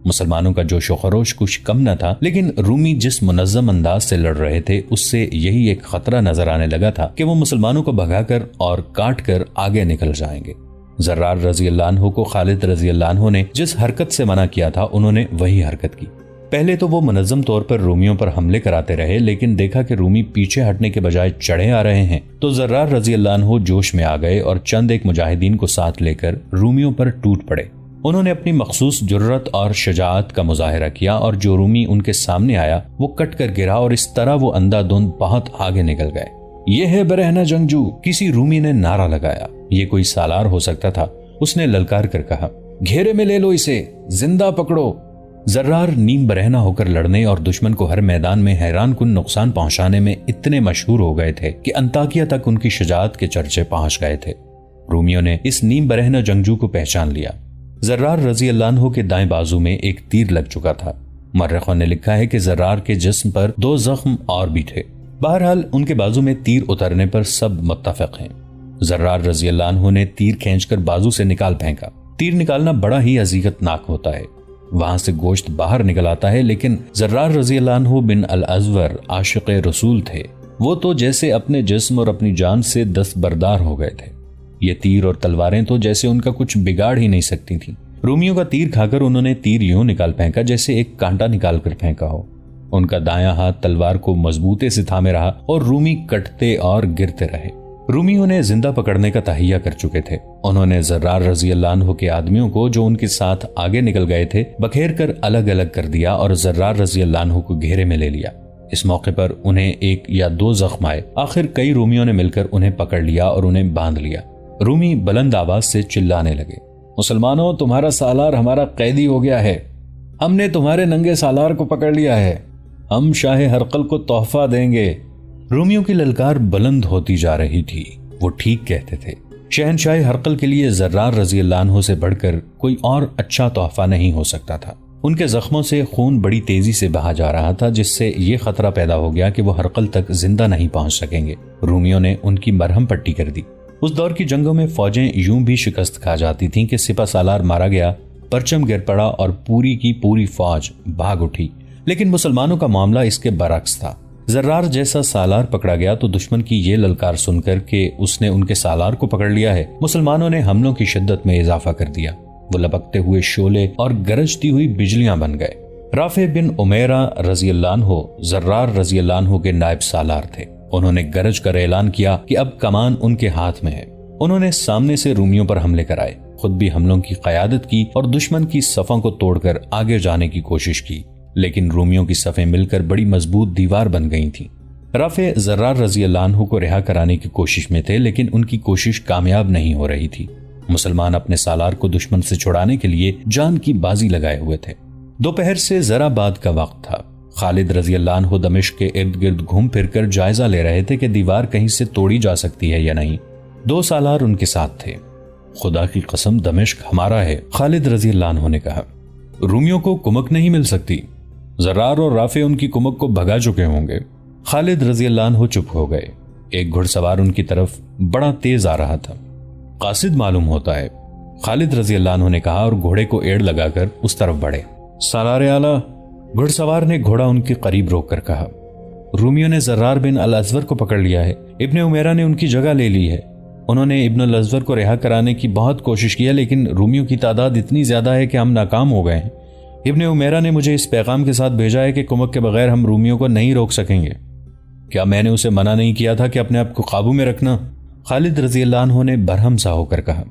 مسلمانوں کا جوش و خروش کچھ کم نہ تھا، لیکن رومی جس منظم انداز سے لڑ رہے تھے اس سے یہی ایک خطرہ نظر آنے لگا تھا کہ وہ مسلمانوں کو بھگا کر اور کاٹ کر آگے نکل جائیں گے۔ زرار رضی اللہ عنہ کو خالد رضی اللہ عنہ نے جس حرکت سے منع کیا تھا انہوں نے وہی حرکت کی۔ پہلے تو وہ منظم طور پر رومیوں پر حملے کراتے رہے، لیکن دیکھا کہ رومی پیچھے ہٹنے کے بجائے چڑھے آ رہے ہیں تو زرار رضی اللہ عنہ جوش میں آ گئے اور چند ایک مجاہدین کو ساتھ لے کر رومیوں پر ٹوٹ پڑے۔ انہوں نے اپنی مخصوص جرأت اور شجاعت کا مظاہرہ کیا اور جو رومی ان کے سامنے آیا وہ کٹ کر گرا اور اس طرح وہ اندھا دھند بہت آگے نکل گئے۔ یہ ہے برہنہ جنگجو، کسی رومی نے نعرہ لگایا۔ یہ کوئی سالار ہو سکتا تھا۔ اس نے للکار کر کہا، گھیرے میں لے لو اسے، زندہ پکڑو۔ زرار نیم برہنہ ہو کر لڑنے اور دشمن کو ہر میدان میں حیران کن نقصان پہنچانے میں اتنے مشہور ہو گئے تھے کہ انطاکیہ تک ان کی شجاعت کے چرچے پہنچ گئے تھے۔ رومیوں نے اس نیم برہنہ جنگجو کو پہچان لیا۔ زرار رضی اللہ عنہ کے دائیں بازو میں ایک تیر لگ چکا تھا۔ مورخوں نے لکھا ہے کہ زرار کے جسم پر 2 زخم اور بھی تھے۔ بہرحال ان کے بازو میں تیر اترنے پر سب متفق ہیں۔ زرار رضی اللہ عنہ نے تیر کھینچ کر بازو سے نکال پھینکا۔ تیر نکالنا بڑا ہی اذیت ناک ہوتا ہے، وہاں سے گوشت باہر نکل آتا ہے، لیکن زرار رضی اللہ عنہ بن الازور عاشق رسول تھے۔ وہ تو جیسے اپنے جسم اور اپنی جان سے دستبردار ہو گئے تھے۔ یہ تیر اور تلواریں تو جیسے ان کا کچھ بگاڑ ہی نہیں سکتی تھیں۔ رومیوں کا تیر کھا کر انہوں نے تیر یوں نکال پھینکا جیسے ایک کانٹا نکال کر پھینکا ہو۔ ان کا دایاں ہاتھ تلوار کو مضبوطے سے تھامے رہا اور رومی کٹتے اور گرتے رہے۔ رومی انہیں زندہ پکڑنے کا تہیہ کر چکے تھے۔ انہوں نے زرار رضی اللہ عنہ کے آدمیوں کو جو ان کے ساتھ آگے نکل گئے تھے بکھیر کر الگ الگ کر دیا اور زرار رضی اللہ عنہ کو گھیرے میں لے لیا۔ اس موقع پر انہیں 1 یا 2 زخم آئے۔ آخر کئی رومیوں نے مل کر انہیں پکڑ لیا اور انہیں باندھ لیا۔ رومی بلند آواز سے چلانے لگے، مسلمانوں، تمہارا سالار ہمارا قیدی ہو گیا ہے۔ ہم نے تمہارے ننگے سالار کو پکڑ لیا ہے۔ ہم شاہ ہرقل کو تحفہ دیں گے۔ رومیوں کی للکار بلند ہوتی جا رہی تھی۔ وہ ٹھیک کہتے تھے۔ شہنشاہ ہرقل کے لیے زرار رضی اللہ عنہ سے بڑھ کر کوئی اور اچھا تحفہ نہیں ہو سکتا تھا۔ ان کے زخموں سے خون بڑی تیزی سے بہا جا رہا تھا، جس سے یہ خطرہ پیدا ہو گیا کہ وہ ہرقل تک زندہ نہیں پہنچ سکیں گے۔ رومیوں نے ان کی مرہم پٹی کر دی۔ اس دور کی جنگوں میں فوجیں یوں بھی شکست کھا جاتی تھیں کہ سپہ سالار مارا گیا، پرچم گر پڑا اور پوری کی پوری فوج بھاگ اٹھی۔ لیکن مسلمانوں کا معاملہ اس کے برعکس تھا۔ زرار جیسا سالار پکڑا گیا تو دشمن کی یہ للکار سن کر کہ اس نے ان کے سالار کو پکڑ لیا ہے، مسلمانوں نے حملوں کی شدت میں اضافہ کر دیا۔ وہ لپکتے ہوئے شعلے اور گرجتی ہوئی بجلیاں بن گئے۔ رافع بن عمیرہ رضی اللہ عنہ زرار رضی اللہ عنہ کے نائب سالار تھے۔ انہوں نے گرج کر اعلان کیا کہ اب کمان ان کے ہاتھ میں ہے۔ انہوں نے سامنے سے رومیوں پر حملے کرائے، خود بھی حملوں کی قیادت کی اور دشمن کی صفوں کو توڑ کر آگے جانے کی کوشش کی، لیکن رومیوں کی صفیں مل کر بڑی مضبوط دیوار بن گئی تھیں۔ رافع زرار رضی اللہ عنہ کو رہا کرانے کی کوشش میں تھے، لیکن ان کی کوشش کامیاب نہیں ہو رہی تھی۔ مسلمان اپنے سالار کو دشمن سے چھڑانے کے لیے جان کی بازی لگائے ہوئے تھے۔ دوپہر سے ذرا بعد کا وقت تھا۔ خالد رضی اللہ عنہ دمشق کے ارد گرد گھوم پھر کر جائزہ لے رہے تھے کہ دیوار کہیں سے توڑی جا سکتی ہے یا نہیں۔ 2 سالار ان کے ساتھ تھے۔ خدا کی قسم دمشق ہمارا ہے، خالد رضی اللہ عنہ نے کہا۔ رومیوں کو کمک نہیں مل سکتی، زرار اور رافع ان کی کمک کو بھگا چکے ہوں گے۔ خالد رضی اللہ عنہ چپ ہو گئے۔ ایک گھڑ سوار ان کی طرف بڑا تیز آ رہا تھا۔ قاصد معلوم ہوتا ہے، خالد رضی اللہ عنہ نے کہا اور گھوڑے کو ایڑ لگا کر اس طرف بڑھے۔ سالار اعلیٰ، گھڑ سوار نے گھوڑا ان کے قریب روک کر کہا، رومیوں نے زرار بن الازور کو پکڑ لیا ہے، ابن عمیرہ نے ان کی جگہ لے لی ہے۔ انہوں نے ابن الازور کو رہا کرانے کی بہت کوشش کی ہے، لیکن رومیوں کی تعداد اتنی زیادہ ہے کہ ہم ناکام ہو گئے ہیں۔ ابن عمیرہ نے مجھے اس پیغام کے ساتھ بھیجا ہے کہ کمک کے بغیر ہم رومیوں کو نہیں روک سکیں گے۔ کیا میں نے اسے منع نہیں کیا تھا کہ اپنے آپ کو قابو میں رکھنا؟ خالد رضی اللہ عنہ نے برہم سا ہو کر کہا،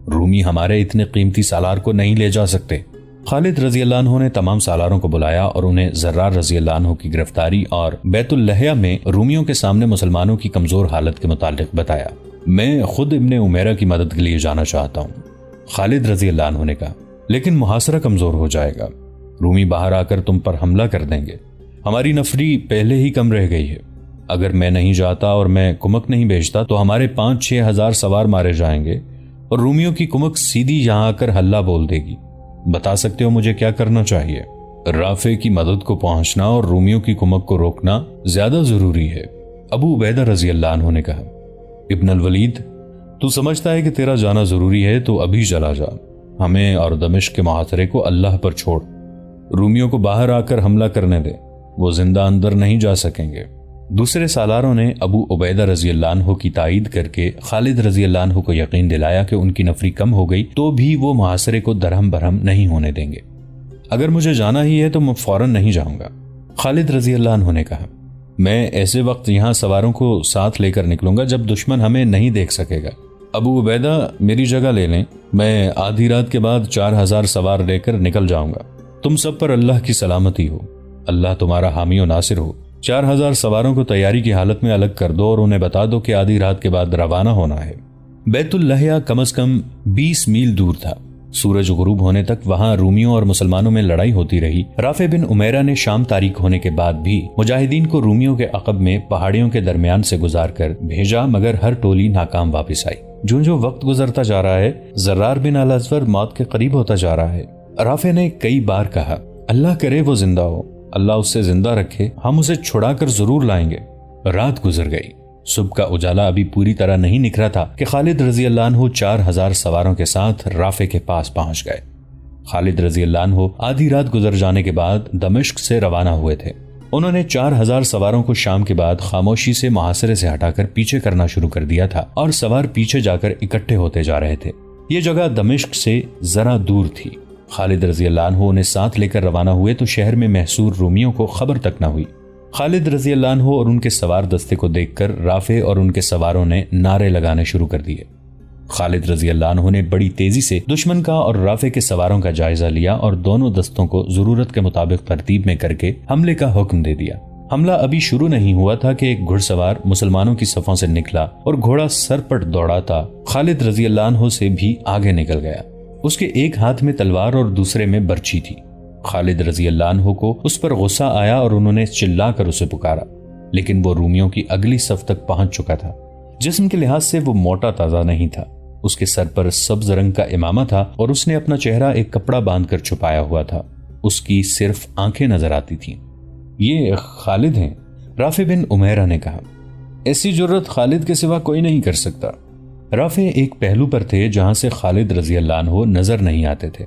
رومی ہمارے اتنے قیمتی سالار کو نہیں لے جا سکتے۔ خالد رضی اللہ عنہ نے تمام سالاروں کو بلایا اور انہیں زرار رضی اللہ عنہ کی گرفتاری اور بیت اللحیہ میں رومیوں کے سامنے مسلمانوں کی کمزور حالت کے متعلق بتایا۔ میں خود ابن عمیرہ کی مدد کے لیے جانا چاہتا ہوں، خالد رضی اللہ عنہ نے کہا، لیکن محاصرہ کمزور ہو جائے گا، رومی باہر آ کر تم پر حملہ کر دیں گے، ہماری نفری پہلے ہی کم رہ گئی ہے، اگر میں نہیں جاتا اور میں کمک نہیں بھیجتا تو ہمارے 5-6 ہزار سوار مارے جائیں گے اور رومیوں کی کمک سیدھی یہاں آ کر ہلہ بول دے گی۔ بتا سکتے ہو مجھے کیا کرنا چاہیے؟ رافع کی مدد کو پہنچنا اور رومیوں کی کمک کو روکنا زیادہ ضروری ہے، ابو عبیدہ رضی اللہ عنہ نے کہا۔ ابن الولید، تو سمجھتا ہے کہ تیرا جانا ضروری ہے تو ابھی چلا جا، ہمیں اور دمشق کے محاصرے کو اللہ پر چھوڑ۔ رومیوں کو باہر آ کر حملہ کرنے دے، وہ زندہ اندر نہیں جا سکیں گے۔ دوسرے سالاروں نے ابو عبیدہ رضی اللہ عنہ کی تائید کر کے خالد رضی اللہ عنہ کو یقین دلایا کہ ان کی نفری کم ہو گئی تو بھی وہ محاصرے کو درہم برہم نہیں ہونے دیں گے۔ اگر مجھے جانا ہی ہے تو میں فوراً نہیں جاؤں گا، خالد رضی اللہ عنہ نے کہا۔ میں ایسے وقت یہاں سواروں کو ساتھ لے کر نکلوں گا جب دشمن ہمیں نہیں دیکھ سکے گا۔ ابو عبیدہ میری جگہ لے لیں، میں آدھی رات کے بعد 4000 سوار لے کر نکل جاؤں گا۔ تم سب پر اللہ کی سلامتی ہو، اللہ تمہارا حامی و ناصر ہو۔ 4000 سواروں کو تیاری کی حالت میں الگ کر دو اور انہیں بتا دو کہ آدھی رات کے بعد روانہ ہونا ہے۔ بیت اللحیہ کم از کم 20 میل دور تھا۔ سورج غروب ہونے تک وہاں رومیوں اور مسلمانوں میں لڑائی ہوتی رہی۔ رافع بن عمیرہ نے شام تاریک ہونے کے بعد بھی مجاہدین کو رومیوں کے عقب میں پہاڑیوں کے درمیان سے گزار کر بھیجا، مگر ہر ٹولی ناکام واپس آئی۔ جو وقت گزرتا جا رہا ہے، زرار بن الاسور موت کے قریب ہوتا جا رہا ہے۔ رافع نے کئی بار کہا، اللہ کرے وہ زندہ ہو، اللہ اس سے زندہ رکھے، ہم اسے چھڑا کر ضرور لائیں گے۔ رات گزر گئی، صبح کا اجالا ابھی پوری طرح نہیں نکھرا تھا کہ خالد رضی اللہ عنہ 4000 سواروں کے ساتھ رافع کے پاس پہنچ گئے۔ خالد رضی اللہ عنہ آدھی رات گزر جانے کے بعد دمشق سے روانہ ہوئے تھے۔ انہوں نے 4000 سواروں کو شام کے بعد خاموشی سے محاصرے سے ہٹا کر پیچھے کرنا شروع کر دیا تھا اور سوار پیچھے جا کر اکٹھے ہوتے جا رہے تھے۔ یہ جگہ دمشق سے ذرا دور تھی۔ خالد رضی اللہ عنہ انہیں ساتھ لے کر روانہ ہوئے تو شہر میں محصور رومیوں کو خبر تک نہ ہوئی۔ خالد رضی اللہ عنہ اور ان کے سوار دستے کو دیکھ کر رافع اور ان کے سواروں نے نعرے لگانے شروع کر دیے۔ خالد رضی اللہ عنہ نے بڑی تیزی سے دشمن کا اور رافع کے سواروں کا جائزہ لیا اور دونوں دستوں کو ضرورت کے مطابق ترتیب میں کر کے حملے کا حکم دے دیا۔ حملہ ابھی شروع نہیں ہوا تھا کہ ایک گھڑ سوار مسلمانوں کی صفوں سے نکلا اور گھوڑا سر پٹ دوڑاتا خالد رضی اللہ عنہ سے بھی آگے نکل گیا۔ اس کے ایک ہاتھ میں تلوار اور دوسرے میں برچی تھی۔ خالد رضی اللہ عنہ کو اس پر غصہ آیا اور انہوں نے چلا کر اسے پکارا، لیکن وہ رومیوں کی اگلی صف تک پہنچ چکا تھا۔ جسم کے لحاظ سے وہ موٹا تازہ نہیں تھا، اس کے سر پر سبز رنگ کا امامہ تھا اور اس نے اپنا چہرہ ایک کپڑا باندھ کر چھپایا ہوا تھا، اس کی صرف آنکھیں نظر آتی تھیں۔ یہ خالد ہیں، رافع بن عمیرہ نے کہا۔ ایسی جرت خالد کے سوا کوئی نہیں کر سکتا۔ رافع ایک پہلو پر تھے جہاں سے خالد رضی اللہ عنہ نظر نہیں آتے تھے۔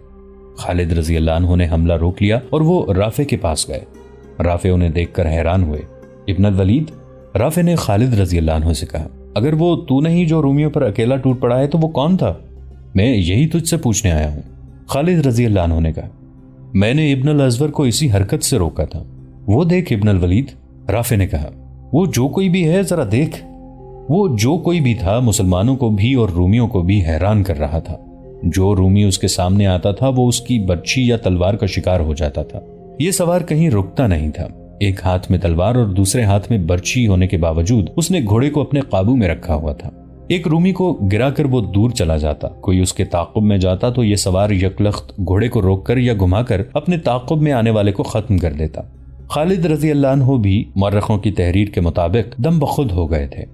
خالد رضی اللہ عنہ نے حملہ روک لیا اور وہ رافع کے پاس گئے۔ رافع انہیں دیکھ کر حیران ہوئے۔ ابن الولید، رافع نے خالد رضی اللہ عنہ سے کہا، اگر وہ تو نہیں جو رومیوں پر اکیلا ٹوٹ پڑا ہے تو وہ کون تھا؟ میں یہی تجھ سے پوچھنے آیا ہوں، خالد رضی اللہ عنہ نے کہا۔ میں نے ابن الاسور کو اسی حرکت سے روکا تھا۔ وہ دیکھ ابن الولید، رافع نے کہا، وہ جو کوئی بھی ہے ذرا دیکھ۔ وہ جو کوئی بھی تھا مسلمانوں کو بھی اور رومیوں کو بھی حیران کر رہا تھا۔ جو رومی اس کے سامنے آتا تھا وہ اس کی برچھی یا تلوار کا شکار ہو جاتا تھا۔ یہ سوار کہیں رکتا نہیں تھا، ایک ہاتھ میں تلوار اور دوسرے ہاتھ میں برچھی ہونے کے باوجود اس نے گھوڑے کو اپنے قابو میں رکھا ہوا تھا۔ ایک رومی کو گرا کر وہ دور چلا جاتا، کوئی اس کے تعاقب میں جاتا تو یہ سوار یکلخت گھوڑے کو روک کر یا گھما کر اپنے تعاقب میں آنے والے کو ختم کر دیتا۔ خالد رضی اللہ عنہ بھی مورخوں کی تحریر کے مطابق دم بخود ہو گئے تھے۔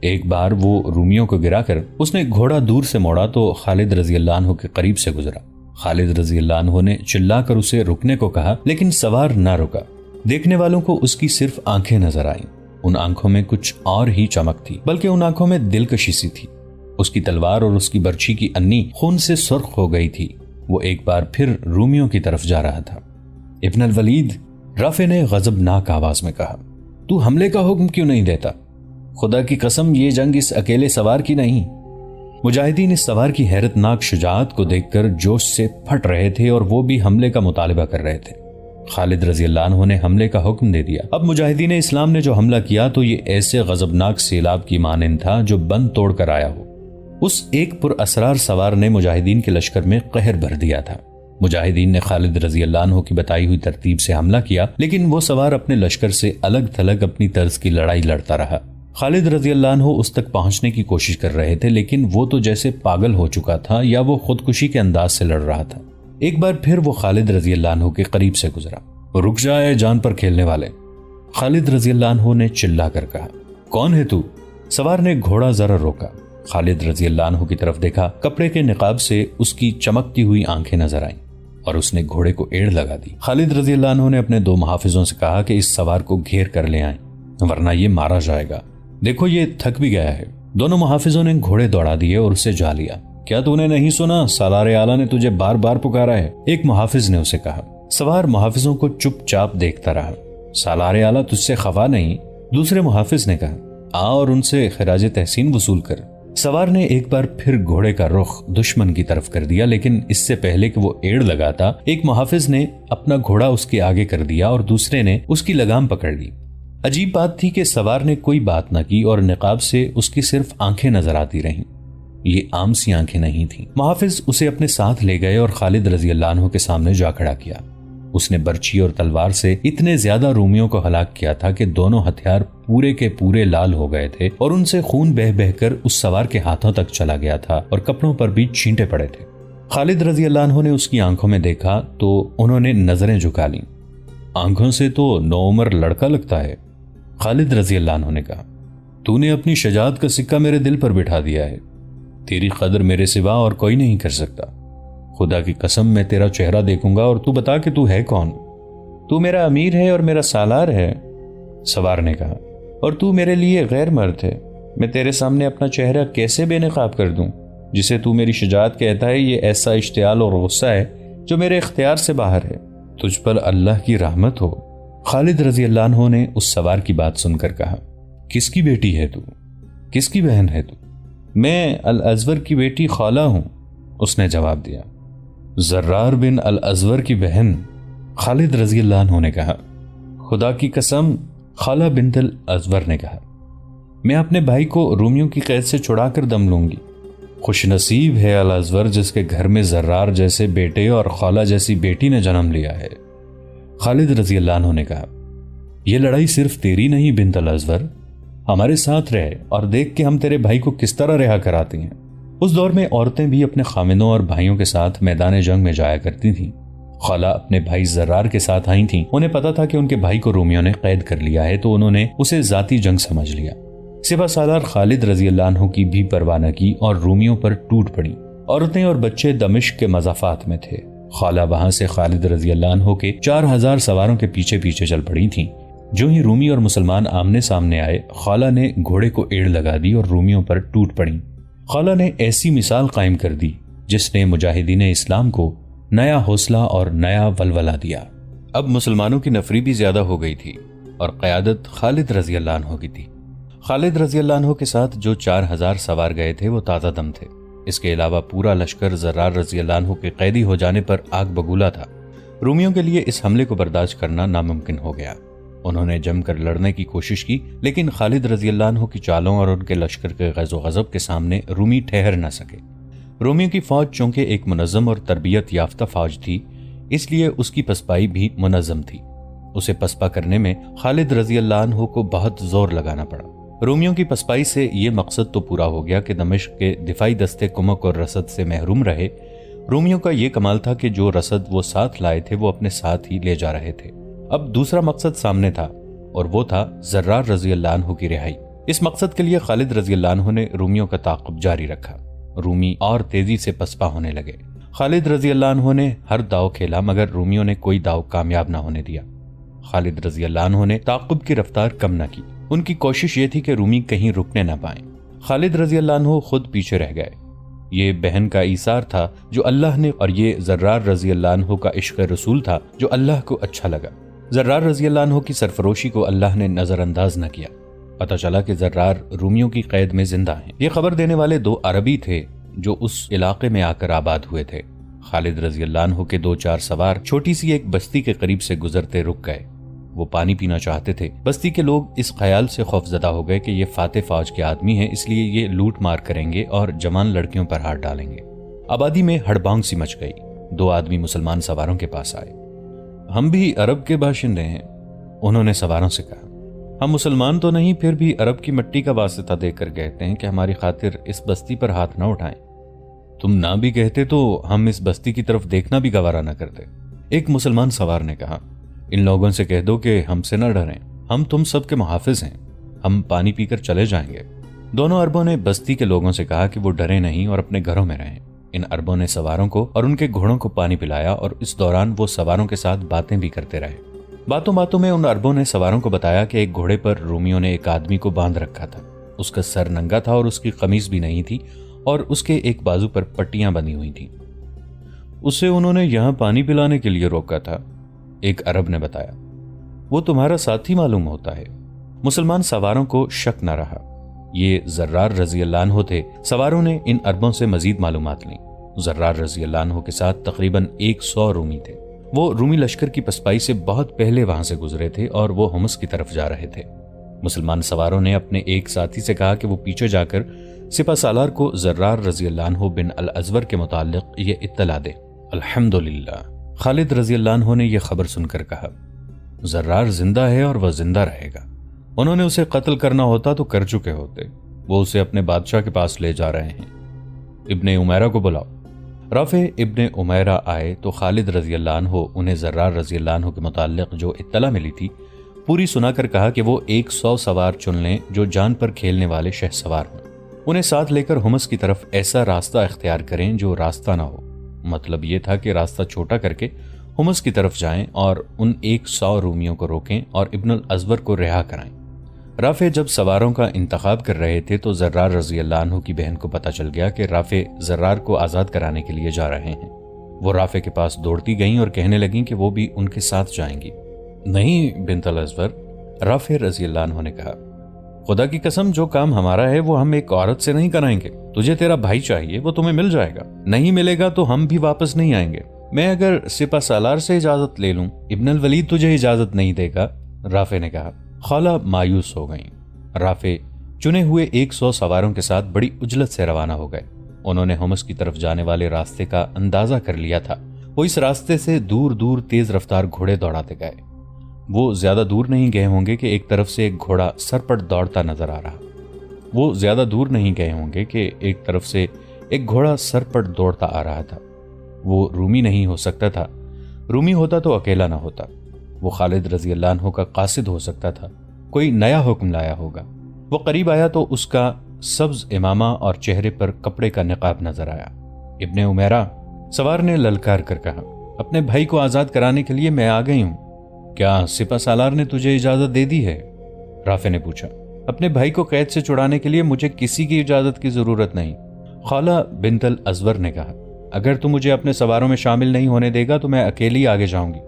ایک بار وہ رومیوں کو گرا کر اس نے گھوڑا دور سے موڑا تو خالد رضی اللہ عنہ کے قریب سے گزرا۔ خالد رضی اللہ عنہ نے چلا کر اسے رکنے کو کہا، لیکن سوار نہ رکا۔ دیکھنے والوں کو اس کی صرف آنکھیں نظر آئیں۔ ان آنکھوں میں کچھ اور ہی چمک تھی، بلکہ ان آنکھوں میں دلکشی سی تھی۔ اس کی تلوار اور اس کی برچھی کی انی خون سے سرخ ہو گئی تھی۔ وہ ایک بار پھر رومیوں کی طرف جا رہا تھا۔ ابن الولید، رافع نے غضبناک آواز میں کہا، تو حملے کا حکم کیوں نہیں دیتا؟ خدا کی قسم یہ جنگ اس اکیلے سوار کی نہیں۔ مجاہدین اس سوار کی حیرت ناک شجاعت کو دیکھ کر جوش سے پھٹ رہے تھے اور وہ بھی حملے کا مطالبہ کر رہے تھے۔ خالد رضی اللہ عنہ نے حملے کا حکم دے دیا۔ اب مجاہدین اسلام نے جو حملہ کیا تو یہ ایسے غضبناک سیلاب کی مانند تھا جو بند توڑ کر آیا ہو۔ اس ایک پر اسرار سوار نے مجاہدین کے لشکر میں قہر بھر دیا تھا۔ مجاہدین نے خالد رضی اللہ عنہ کی بتائی ہوئی ترتیب سے حملہ کیا، لیکن وہ سوار اپنے لشکر سے الگ تھلگ اپنی طرز کی لڑائی لڑتا رہا۔ خالد رضی اللہ عنہ اس تک پہنچنے کی کوشش کر رہے تھے، لیکن وہ تو جیسے پاگل ہو چکا تھا یا وہ خودکشی کے انداز سے لڑ رہا تھا۔ ایک بار پھر وہ خالد رضی اللہ عنہ کے قریب سے گزرا۔ رک جائے جان پر کھیلنے والے، خالد رضی اللہ عنہ نے چلا کر کہا۔ کون ہے تو؟ سوار نے گھوڑا ذرا روکا۔ خالد رضی اللہ عنہ کی طرف دیکھا، کپڑے کے نقاب سے اس کی چمکتی ہوئی آنکھیں نظر آئیں اور اس نے گھوڑے کو ایڑ لگا دی۔ خالد رضی اللہ عنہ نے اپنے 2 محافظوں سے کہا کہ اس سوار کو گھیر کر لے آئیں ورنہ یہ مارا جائے گا، دیکھو یہ تھک بھی گیا ہے۔ دونوں محافظوں نے گھوڑے دوڑا دیے اور اسے جا لیا۔ کیا تو نے نہیں سنا؟ سالار اعلیٰ نے تجھے بار بار پکارا ہے، ایک محافظ نے اسے کہا۔ سوار محافظوں کو چپ چاپ دیکھتا رہا۔ سالار اعلیٰ تجھ سے خفا نہیں، دوسرے محافظ نے کہا، آ اور ان سے خراج تحسین وصول کر۔ سوار نے ایک بار پھر گھوڑے کا رخ دشمن کی طرف کر دیا، لیکن اس سے پہلے کہ وہ ایڑ لگاتا ایک محافظ نے اپنا گھوڑا اس کے آگے کر دیا اور دوسرے نے اس کی لگام پکڑ لی۔ عجیب بات تھی کہ سوار نے کوئی بات نہ کی اور نقاب سے اس کی صرف آنکھیں نظر آتی رہیں۔ یہ عام سی آنکھیں نہیں تھیں۔ محافظ اسے اپنے ساتھ لے گئے اور خالد رضی اللہ عنہ کے سامنے جا کھڑا کیا۔ اس نے برچھی اور تلوار سے اتنے زیادہ رومیوں کو ہلاک کیا تھا کہ دونوں ہتھیار پورے کے پورے لال ہو گئے تھے اور ان سے خون بہہ بہہ کر اس سوار کے ہاتھوں تک چلا گیا تھا اور کپڑوں پر بھی چھینٹے پڑے تھے۔ خالد رضی اللہ عنہ نے اس کی آنکھوں میں دیکھا تو انہوں نے نظریں جھکا لیں۔ آنکھوں سے تو نوعمر لڑکا لگتا ہے، خالد رضی اللہ عنہ نے کہا۔ تو نے اپنی شجاعت کا سکہ میرے دل پر بٹھا دیا ہے، تیری قدر میرے سوا اور کوئی نہیں کر سکتا۔ خدا کی قسم میں تیرا چہرہ دیکھوں گا اور تو بتا کہ تو ہے کون؟ تو میرا امیر ہے اور میرا سالار ہے، سوار نے کہا، اور تو میرے لیے غیر مرد ہے۔ میں تیرے سامنے اپنا چہرہ کیسے بے نقاب کر دوں؟ جسے تو میری شجاعت کہتا ہے یہ ایسا اشتعال اور غصہ ہے جو میرے اختیار سے باہر ہے۔ تجھ پر اللہ کی رحمت ہو۔ خالد رضی اللہ عنہ نے اس سوار کی بات سن کر کہا، کس کی بیٹی ہے تو؟ کس کی بہن ہے تو؟ میں الازور کی بیٹی خالہ ہوں، اس نے جواب دیا۔ زرار بن الازور کی بہن، خالد رضی اللہ عنہ نے کہا۔ خدا کی قسم، خالہ بنت الازور نے کہا، میں اپنے بھائی کو رومیوں کی قید سے چھڑا کر دم لوں گی۔ خوش نصیب ہے الازور جس کے گھر میں زرار جیسے بیٹے اور خالہ جیسی بیٹی نے جنم لیا ہے، خالد رضی اللہ عنہ نے کہا۔ یہ لڑائی صرف تیری نہیں بنت الازور، ہمارے ساتھ رہے اور دیکھ کہ ہم تیرے بھائی کو کس طرح رہا کراتے ہیں۔ اس دور میں عورتیں بھی اپنے خامندوں اور بھائیوں کے ساتھ میدان جنگ میں جایا کرتی تھیں۔ خالہ اپنے بھائی زرار کے ساتھ آئی تھیں۔ انہیں پتا تھا کہ ان کے بھائی کو رومیوں نے قید کر لیا ہے تو انہوں نے اسے ذاتی جنگ سمجھ لیا۔ سپہ سالار خالد رضی اللہ عنہ کی بھی پرواہ نہ کی اور رومیوں پر ٹوٹ پڑی۔ عورتیں اور بچے دمشق کے مضافات میں تھے۔ خالہ وہاں سے خالد رضی اللہ عنہ کے 4000 سواروں کے پیچھے پیچھے چل پڑی تھیں۔ جو ہی رومی اور مسلمان آمنے سامنے آئے، خالہ نے گھوڑے کو ایڑ لگا دی اور رومیوں پر ٹوٹ پڑی۔ خالہ نے ایسی مثال قائم کر دی جس نے مجاہدین اسلام کو نیا حوصلہ اور نیا ولولہ دیا۔ اب مسلمانوں کی نفری بھی زیادہ ہو گئی تھی اور قیادت خالد رضی اللہ عنہ کی تھی۔ خالد رضی اللہ عنہ کے ساتھ جو 4000 سوار گئے تھے وہ تازہ دم تھے۔ اس کے علاوہ پورا لشکر زرار رضی اللہ عنہ کے قیدی ہو جانے پر آگ بگولا تھا۔ رومیوں کے لیے اس حملے کو برداشت کرنا ناممکن ہو گیا۔ انہوں نے جم کر لڑنے کی کوشش کی، لیکن خالد رضی اللہ عنہ کی چالوں اور ان کے لشکر کے غیظ و غضب کے سامنے رومی ٹھہر نہ سکے۔ رومیوں کی فوج چونکہ ایک منظم اور تربیت یافتہ فوج تھی، اس لیے اس کی پسپائی بھی منظم تھی۔ اسے پسپا کرنے میں خالد رضی اللہ عنہ کو بہت زور لگانا پڑا۔ رومیوں کی پسپائی سے یہ مقصد تو پورا ہو گیا کہ دمشق کے دفاعی دستے کمک اور رسد سے محروم رہے۔ رومیوں کا یہ کمال تھا کہ جو رسد وہ ساتھ لائے تھے وہ اپنے ساتھ ہی لے جا رہے تھے۔ اب دوسرا مقصد سامنے تھا اور وہ تھا زرار رضی اللہ عنہ کی رہائی۔ اس مقصد کے لیے خالد رضی اللہ عنہ نے رومیوں کا تعاقب جاری رکھا۔ رومی اور تیزی سے پسپا ہونے لگے۔ خالد رضی اللہ عنہ نے ہر داؤ کھیلا مگر رومیوں نے کوئی داؤ کامیاب نہ ہونے دیا۔ خالد رضی اللہ عنہ نے تعاقب کی رفتار کم نہ کی۔ ان کی کوشش یہ تھی کہ رومی کہیں رکنے نہ پائیں۔ خالد رضی اللہ عنہ خود پیچھے رہ گئے۔ یہ بہن کا ایثار تھا جو اللہ نے، اور یہ زرار رضی اللہ عنہ کا عشق رسول تھا جو اللہ کو اچھا لگا۔ زرار رضی اللہ عنہ کی سرفروشی کو اللہ نے نظر انداز نہ کیا۔ پتہ چلا کہ زرار رومیوں کی قید میں زندہ ہیں۔ یہ خبر دینے والے 2 عربی تھے جو اس علاقے میں آ کر آباد ہوئے تھے۔ خالد رضی اللہ عنہ کے 2-4 سوار چھوٹی سی ایک بستی کے قریب سے گزرتے رک گئے۔ وہ پانی پینا چاہتے تھے۔ بستی کے لوگ اس خیال سے خوف زدہ ہو گئے کہ یہ فاتح فوج کے آدمی ہیں، اس لیے یہ لوٹ مار کریں گے اور جوان لڑکیوں پر ہاتھ ڈالیں گے۔ آبادی میں ہڑبانگ سی مچ گئی۔ 2 آدمی مسلمان سواروں کے پاس آئے۔ ہم بھی عرب کے باشندے ہیں، انہوں نے سواروں سے کہا۔ ہم مسلمان تو نہیں، پھر بھی عرب کی مٹی کا واسطہ دے کر کہتے ہیں کہ ہماری خاطر اس بستی پر ہاتھ نہ اٹھائیں۔ تم نہ بھی کہتے تو ہم اس بستی کی طرف دیکھنا بھی گوارا نہ کرتے، ایک مسلمان سوار نے کہا۔ ان لوگوں سے کہہ دو کہ ہم سے نہ ڈریں، ہم تم سب کے محافظ ہیں، ہم پانی پی کر چلے جائیں گے۔ دونوں عربوں نے بستی کے لوگوں سے کہا کہ وہ ڈریں نہیں اور اپنے گھروں میں رہیں۔ ان عربوں نے سواروں کو اور ان کے گھوڑوں کو پانی پلایا اور اس دوران وہ سواروں کے ساتھ باتیں بھی کرتے رہے۔ باتوں باتوں میں ان عربوں نے سواروں کو بتایا کہ ایک گھوڑے پر رومیوں نے ایک آدمی کو باندھ رکھا تھا۔ اس کا سر ننگا تھا اور اس کی قمیص بھی نہیں تھی اور اس کے ایک بازو پر پٹیاں بندھی ہوئی تھیں۔ اسے انہوں نے یہاں پانی پلانے کے لیے روکا تھا۔ ایک عرب نے بتایا۔ وہ تمہارا ساتھی معلوم ہوتا ہے۔ مسلمان سواروں کو شک نہ رہا، یہ زرار رضی اللہ عنہ تھے۔ سواروں نے ان عربوں سے مزید معلومات لیں۔ زرار رضی اللہ عنہ کے ساتھ تقریباً 100 رومی تھے۔ وہ رومی لشکر کی پسپائی سے بہت پہلے وہاں سے گزرے تھے اور وہ حمص کی طرف جا رہے تھے۔ مسلمان سواروں نے اپنے ایک ساتھی سے کہا کہ وہ پیچھے جا کر سپہ سالار کو زرار رضی اللہ عنہ بن الازور کے متعلق یہ اطلاع دے۔ الحمدللہ، خالد رضی اللہ عنہ نے یہ خبر سن کر کہا، زرار زندہ ہے اور وہ زندہ رہے گا۔ انہوں نے اسے قتل کرنا ہوتا تو کر چکے ہوتے، وہ اسے اپنے بادشاہ کے پاس لے جا رہے ہیں۔ ابن عمیرہ کو بلاؤ۔ رافع ابن عمیرہ آئے تو خالد رضی اللہ عنہ انہیں زرار رضی اللہ عنہ کے متعلق جو اطلاع ملی تھی پوری سنا کر کہا کہ وہ 100 سوار چن لیں جو جان پر کھیلنے والے شہ سوار ہوں۔ انہیں ساتھ لے کر حمص کی طرف ایسا راستہ اختیار کریں جو راستہ نہ ہو۔ مطلب یہ تھا کہ راستہ چھوٹا کر کے حمص کی طرف جائیں اور ان 100 رومیوں کو روکیں اور ابن الازور کو رہا کرائیں۔ رافع جب سواروں کا انتخاب کر رہے تھے تو زرار رضی اللہ عنہ کی بہن کو پتہ چل گیا کہ رافع زرار کو آزاد کرانے کے لیے جا رہے ہیں۔ وہ رافع کے پاس دوڑتی گئیں اور کہنے لگیں کہ وہ بھی ان کے ساتھ جائیں گی۔ نہیں بنت الازور، رافع رضی اللہ عنہ نے کہا، خدا کی قسم جو کام ہمارا ہے وہ ہم ایک عورت سے نہیں کرائیں گے۔ تجھے تیرا بھائی چاہیے، وہ تمہیں مل جائے گا، نہیں ملے گا تو ہم بھی واپس نہیں آئیں گے۔ میں اگر سپہ سالار سے اجازت لے لوں، ابن الولید تجھے اجازت نہیں دے گا، رافع نے کہا۔ خالہ مایوس ہو گئیں۔ رافع چنے ہوئے 100 سواروں کے ساتھ بڑی عجلت سے روانہ ہو گئے۔ انہوں نے حمص کی طرف جانے والے راستے کا اندازہ کر لیا تھا۔ وہ اس راستے سے دور دور تیز رفتار گھوڑے دوڑاتے گئے۔ وہ زیادہ دور نہیں گئے ہوں گے کہ ایک طرف سے ایک گھوڑا سرپٹ دوڑتا نظر آ رہا۔ آ رہا تھا۔ وہ رومی نہیں ہو سکتا تھا۔ رومی ہوتا تو اکیلا نہ ہوتا۔ وہ خالد رضی اللہ عنہ کا قاصد ہو سکتا تھا۔ کوئی نیا حکم لایا ہوگا۔ وہ قریب آیا تو اس کا سبز امامہ اور چہرے پر کپڑے کا نقاب نظر آیا۔ ابن عمیرہ، سوار نے للکار کر کہا، اپنے بھائی کو آزاد کرانے کے لیے میں آ گئی ہوں۔ کیا سپہ سالار نے تجھے اجازت دے دی ہے؟ رافع نے پوچھا۔ اپنے بھائی کو قید سے چھڑانے کے لیے مجھے کسی کی اجازت کی ضرورت نہیں، خالہ بنت الازور نے کہا۔ اگر تو مجھے اپنے سواروں میں شامل نہیں ہونے دے گا تو میں اکیلی آگے جاؤں گی۔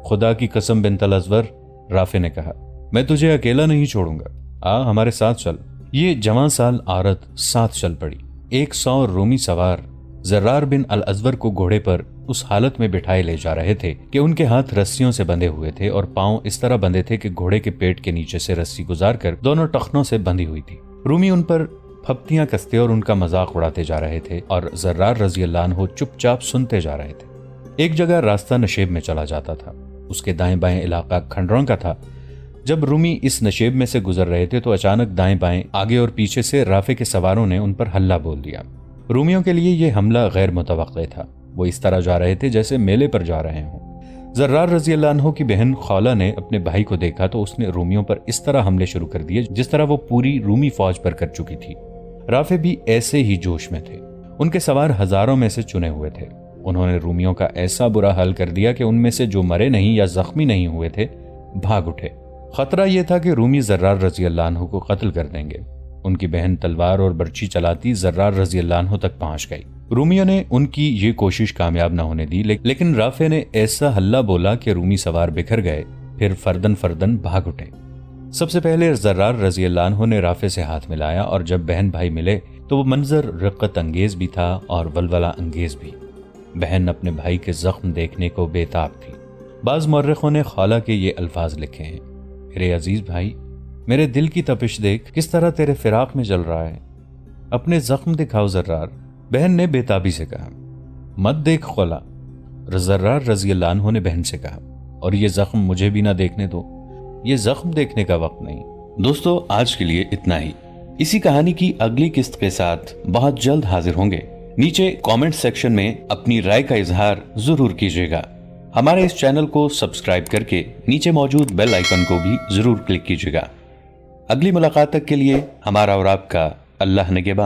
خدا کی قسم بنت الازور، رافع نے کہا، میں تجھے اکیلا نہیں چھوڑوں گا، آ ہمارے ساتھ چل۔ یہ جوان سال عورت ساتھ چل پڑی۔ 100 رومی سوار زرار بن الازور کو گھوڑے پر اس حالت میں بٹھائے لے جا رہے تھے کہ ان کے ہاتھ رسیوں سے بندھے ہوئے تھے اور پاؤں اس طرح بندھے تھے کہ گھوڑے کے پیٹ کے نیچے سے رسی گزار کر دونوں ٹخنوں سے بندھی ہوئی تھی۔ رومی ان پر پھپتیاں کستے اور ان کا مذاق اڑاتے جا رہے تھے اور زرار رضی اللہ عنہ چپ چاپ سنتے جا رہے تھے۔ ایک جگہ راستہ نشیب میں چلا جاتا تھا، اس کے دائیں بائیں علاقہ کھنڈروں کا تھا۔ جب رومی اس نشیب میں سے گزر رہے تھے تو اچانک دائیں بائیں آگے اور پیچھے سے رافع کے سواروں نے ان پر حملہ بول دیا۔ رومیوں کے لیے یہ حملہ غیر متوقع تھا۔ وہ اس طرح جا رہے تھے جیسے میلے پر جا رہے ہوں۔ زرار رضی اللہ عنہ کی بہن خولہ نے اپنے بھائی کو دیکھا تو اس نے رومیوں پر اس طرح حملے شروع کر دیے جس طرح وہ پوری رومی فوج پر کر چکی تھی۔ رافع بھی ایسے ہی جوش میں تھے۔ ان کے سوار ہزاروں میں سے چنے ہوئے تھے۔ انہوں نے رومیوں کا ایسا برا حال کر دیا کہ ان میں سے جو مرے نہیں یا زخمی نہیں ہوئے تھے بھاگ اٹھے۔ خطرہ یہ تھا کہ رومی زرار رضی اللہ عنہ کو قتل کر دیں گے۔ ان کی بہن تلوار اور برچی چلاتی زرار رضی اللہ عنہ تک پہنچ گئی۔ رومیوں نے ان کی یہ کوشش کامیاب نہ ہونے دی، لیکن رافع نے ایسا ہلہ بولا کہ رومی سوار بکھر گئے، پھر فردن فردن بھاگ اٹھے۔ سب سے پہلے زرار رضی اللہ عنہ نے رافع سے ہاتھ ملایا اور جب بہن بھائی ملے تو وہ منظر رقت انگیز بھی تھا اور ولولہ انگیز بھی۔ بہن اپنے بھائی کے زخم دیکھنے کو بے تاب تھی۔ بعض مورخوں نے خالہ کے یہ الفاظ لکھے ہیں، میرے عزیز بھائی، میرے دل کی تپش دیکھ کس طرح تیرے فراق میں جل رہا ہے، اپنے زخم دکھاؤ زرار۔ بہن نے بے تابی سے کہا۔ مت دیکھ خالہ، زرار رضی اللہ عنہ نے بہن سے کہا، اور یہ زخم مجھے بھی نہ دیکھنے دو، یہ زخم دیکھنے کا وقت نہیں۔ دوستو آج کے لیے اتنا ہی۔ اسی کہانی کی اگلی قسط کے ساتھ بہت جلد حاضر ہوں گے۔ نیچے کامنٹ سیکشن میں اپنی رائے کا اظہار ضرور کیجیے گا۔ ہمارے اس چینل کو سبسکرائب کر کے نیچے موجود بیل آئیکن کو بھی ضرور کلک کیجیے گا۔ اگلی ملاقات تک کے لیے ہمارا اور آپ کا اللہ نگہبان۔